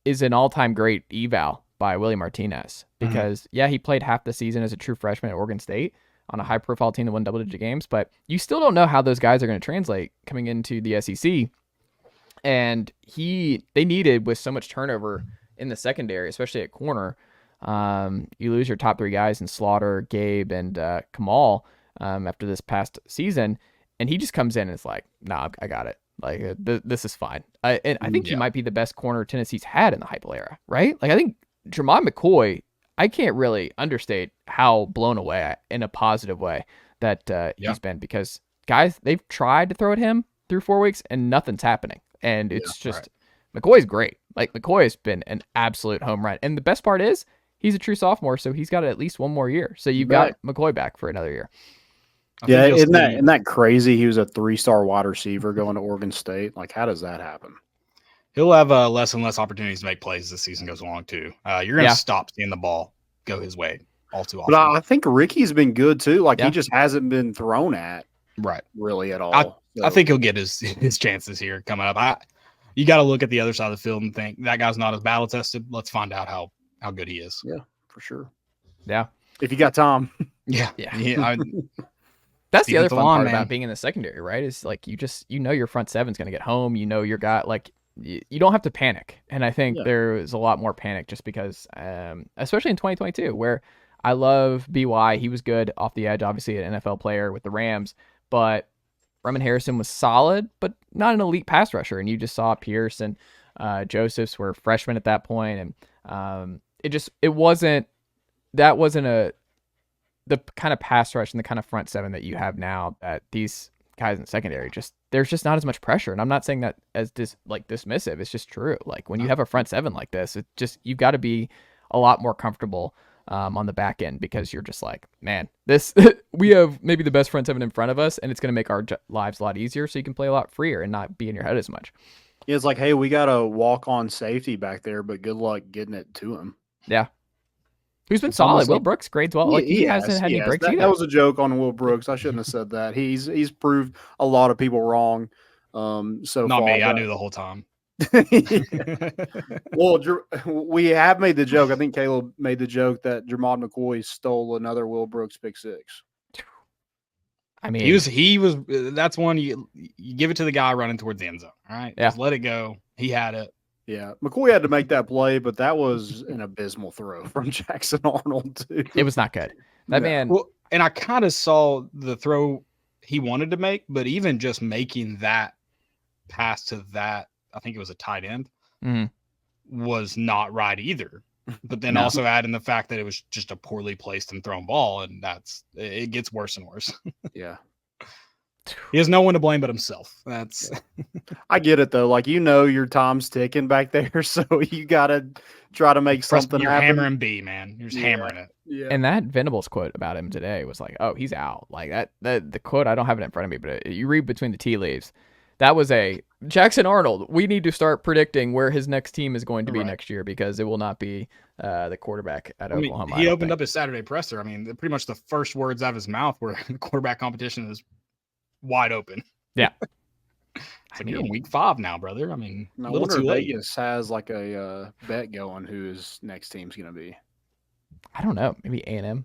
is an all-time great eval by Willie Martinez because, he played half the season as a true freshman at Oregon State on a high-profile team that won double-digit games, but you still don't know how those guys are going to translate coming into the SEC. And they needed, with so much turnover in the secondary, especially at corner, you lose your top 3 guys in Slaughter, Gabe, and Kamal after this past season, and he just comes in and is like, "Nah, I got it. Like this is fine." And I think he might be the best corner Tennessee's had in the Heupel era, right? Like I think Jermod McCoy, I can't really understate how blown away in a positive way that he's been, because guys, they've tried to throw at him through 4 weeks and nothing's happening, and it's just McCoy's great. Like McCoy has been an absolute home run, and the best part is, he's a true sophomore, so he's got at least 1 more year. So you've got McCoy back for another year. Yeah, isn't that crazy? He was a 3-star wide receiver going to Oregon State. Like, how does that happen? He'll have less and less opportunities to make plays as the season goes along too. You're going to stop seeing the ball go his way all too often. But I think Ricky's been good too. Like he just hasn't been thrown at really at all. I think he'll get his chances here coming up. You got to look at the other side of the field and think that guy's not as battle tested. Let's find out how good he is. Yeah, for sure. Yeah. If you got time. Yeah. That's the other fun part about being in the secondary, right? Is like your front seven's going to get home. Your guy, like you don't have to panic. And I think there is a lot more panic just because, especially in 2022, where I love BY. He was good off the edge, obviously an NFL player with the Rams, but Roman Harrison was solid, but not an elite pass rusher. And you just saw Pierce and Josephs were freshmen at that point, and it wasn't the kind of pass rush and the kind of front seven that you have now that these guys in secondary there's just not as much pressure. And I'm not saying that as dismissive. It's just true. Like when you have a front seven like this, it just, you've got to be a lot more comfortable on the back end, because you're just like, man, this we have maybe the best front seven in front of us, and it's going to make our lives a lot easier, so you can play a lot freer and not be in your head as much. Yeah, it's like, hey, we got a walk-on safety back there, but good luck getting it to him. Yeah. Who's been solid? Will Brooks grades well. Like he hasn't had any breaks either. That was a joke on Will Brooks. I shouldn't have said that. He's proved a lot of people wrong. So not me. I knew the whole time. Well, we have made the joke. I think Caleb made the joke that Jermod McCoy stole another Will Brooks pick six. I mean, he was. That's one you give it to the guy running towards the end zone. All right, just let it go. He had it. Yeah, McCoy had to make that play, but that was an abysmal throw from Jaxson Arnold too. It was not good. That man. Well, and I kind of saw the throw he wanted to make, but even just making that pass to that, I think it was a tight end, was not right either. But then also adding the fact that it was just a poorly placed and thrown ball, and it gets worse and worse. Yeah. He has no one to blame but himself. That's I get it though. Like, your time's ticking back there, so you gotta try to make something you're happen. hammering B, man. You're just hammering it. Yeah. And that Venables quote about him today was like, "Oh, he's out." Like that the quote, I don't have it in front of me, but you read between the tea leaves. That was a Jaxson Arnold. We need to start predicting where his next team is going to be next year, because it will not be the quarterback at Oklahoma. He opened up his Saturday presser. I mean, pretty much the first words out of his mouth were the quarterback competition is wide open. Yeah. You're in week 5 now, brother. I mean, I wonder if Vegas has like a bet going who his next team's going to be. I don't know. Maybe A&M.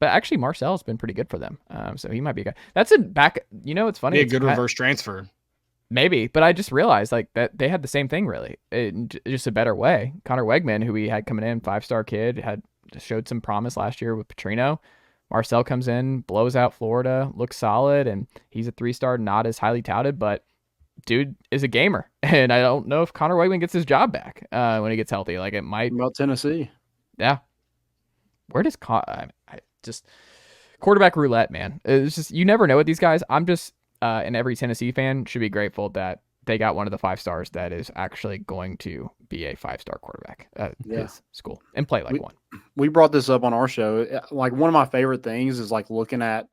But actually, Marcel's been pretty good for them. So he might be a guy. That's a back. It's funny. Be a good reverse transfer. Maybe, but I just realized like that they had the same thing really, in just a better way. Connor Wegman, who we had coming in, 5-star kid, had showed some promise last year with Petrino. Marcel comes in, blows out Florida, looks solid, and he's a 3-star, not as highly touted, but dude is a gamer. And I don't know if Connor Wegman gets his job back when he gets healthy. Like it might. What about Tennessee? Yeah. Where does just quarterback roulette, man? It's just, you never know with these guys. I'm just, and every Tennessee fan should be grateful that they got one of the 5 stars that is actually going to be a 5-star quarterback at his school and play like one. We brought this up on our show. Like, one of my favorite things is like looking at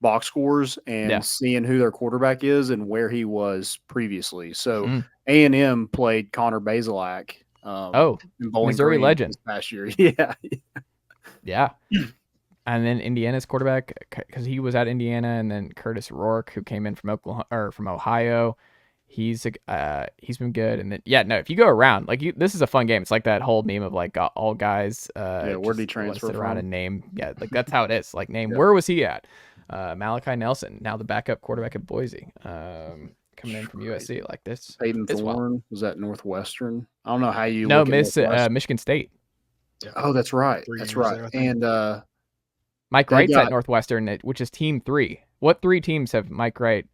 box scores and seeing who their quarterback is and where he was previously. So A&M played Connor Bazelak. In Bowling Missouri Green legend this past year. Yeah. Yeah. And then Indiana's quarterback, because he was at Indiana, and then Curtis Rourke, who came in from Oklahoma or from Ohio. He's been good. And then if you go around, like this is a fun game. It's like that whole meme of like all guys where did he transfer sit from? around and name. Yeah, like that's how it is. Like name where was he at? Malachi Nelson, now the backup quarterback at Boise. Coming in from USC like this. Peyton Thorne was at Northwestern. I don't know how you Michigan State. Yeah. Oh, that's right. That's right. There, and Mike Wright's at Northwestern, which is team 3. What 3 teams has Mike Wright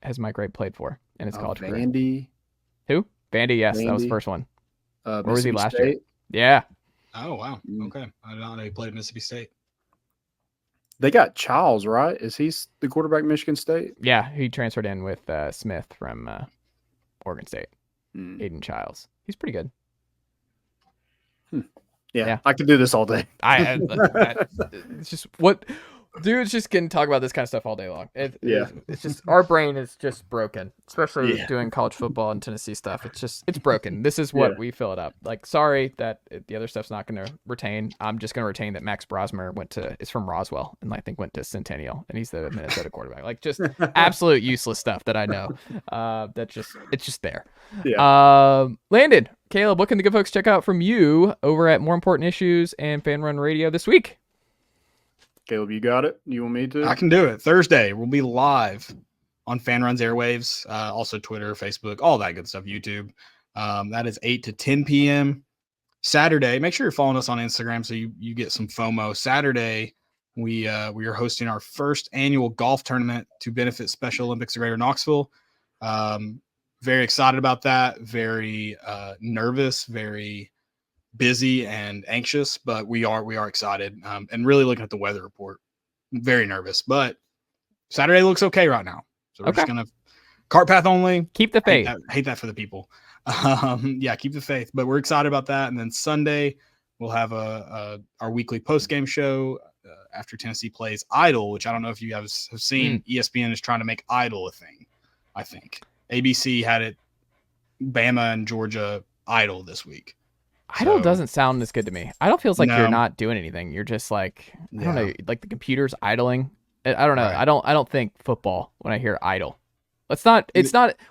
played for in his college career? Vandy. Who? Vandy, yes, that was the first one. Where was he last year? Yeah. Oh, wow. Okay. I did not know he played at Mississippi State. They got Childs, right? Is he the quarterback at Michigan State? Yeah, he transferred in with Smith from Oregon State. Aiden Childs. He's pretty good. Yeah, I could do this all day. It's just what dudes just can talk about this kind of stuff all day long. It's just our brain is just broken, especially doing college football and Tennessee stuff. It's broken. This is what we fill it up. Like, sorry that the other stuff's not going to retain. I'm just going to retain that Max Brosmer is from Roswell and I think went to Centennial, and he's the Minnesota quarterback. Like, just absolute useless stuff that I know. It's just there. Yeah. Landon, Caleb, what can the good folks check out from you over at More Important Issues and Fan Run Radio this week? Caleb, you got it? You want me to? I can do it. Thursday, we'll be live on Fan Run's airwaves, also Twitter, Facebook, all that good stuff, YouTube. That is 8 to 10 p.m. Saturday, make sure you're following us on Instagram so you get some FOMO. Saturday, we are hosting our first annual golf tournament to benefit Special Olympics of Greater Knoxville. Very excited about that. Very nervous, very busy and anxious, but we are excited and really looking at the weather report. Very nervous, but Saturday looks okay right now. So we're just gonna cart path only. Keep the faith. Hate that for the people. Keep the faith. But we're excited about that. And then Sunday we'll have our weekly post game show after Tennessee plays Idol, which I don't know if you guys have seen. ESPN is trying to make Idol a thing. I think ABC had it. Bama and Georgia Idol this week. Idle doesn't sound as good to me. Idle feels like you're not doing anything. You're just like, I don't know, like the computer's idling. I don't know. Right. I don't think football when I hear idle. It's not,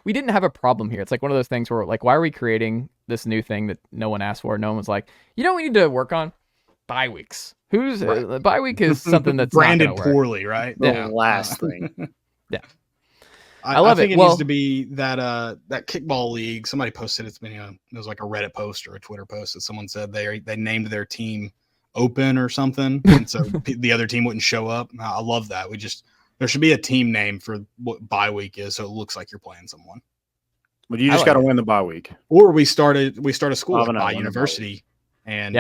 we didn't have a problem here. It's like one of those things where like, why are we creating this new thing that no one asked for? No one was like, you know what we need to work on? Bye weeks. Bye week is something that's branded not gonna work. poorly, right? The last thing. Yeah. I think it needs to be that kickball league. Somebody posted it's been it was like a Reddit post or a Twitter post that someone said they named their team Open or something, and so the other team wouldn't show up. I love that. There should be a team name for what bye week is, so it looks like you're playing someone. But you just got to win the bye week. Or we start a school like Bye University, and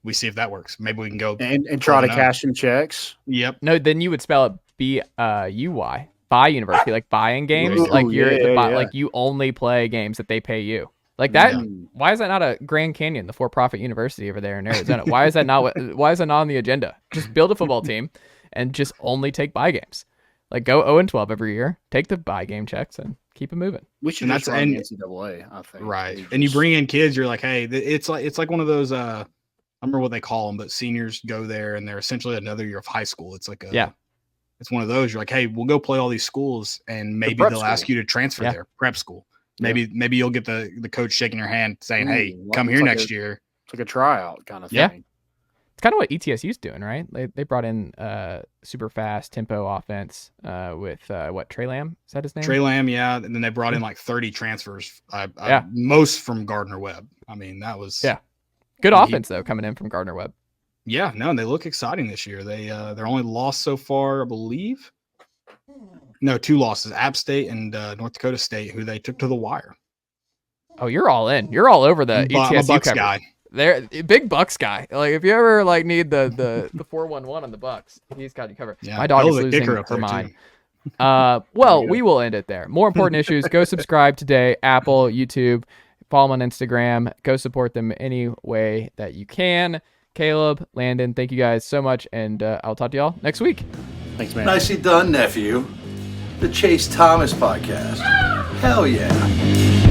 we see if that works. Maybe we can go and try to cash in checks. Yep. No, then you would spell it BUY. Bye University, like buying games. Ooh, like like you only play games that they pay you. Like that. Yeah. Why is that not a Grand Canyon, the for-profit university over there in Arizona? Why is that not on the agenda? Just build a football team and just only take bye games. Like go 0-12 every year, take the bye game checks and keep it moving. We should just run NCAA, I think. Right. And you bring in kids, you're like, hey, it's like one of those I don't remember what they call them, but seniors go there and they're essentially another year of high school. It's like it's one of those. You're like, hey, we'll go play all these schools and maybe they'll ask you to transfer there, prep school. Maybe you'll get the coach shaking your hand saying, hey, come here next year. It's like a tryout kind of thing. Yeah. It's kind of what ETSU's doing, right? They brought in super fast tempo offense with Trey Lamb? Is that his name? Trey Lamb, yeah. And then they brought in like 30 transfers. Most from Gardner-Webb. I mean, that was good offense though coming in from Gardner-Webb. Yeah, no, and they look exciting this year. Their only loss so far, I believe. No, 2 losses: App State and North Dakota State, who they took to the wire. Oh, you're all in. You're all over the ETSU Bucks guy. They're big Bucks guy. Like if you ever need the 411 on the Bucks, he's got you covered. Yeah, my dog is losing her mind. We will end it there. More important issues. Go subscribe today. Apple, YouTube, follow them on Instagram. Go support them any way that you can. Caleb, Landon, thank you guys so much, and I'll talk to y'all next week. Thanks, man. Nicely done, nephew. The Chase Thomas Podcast. Hell yeah.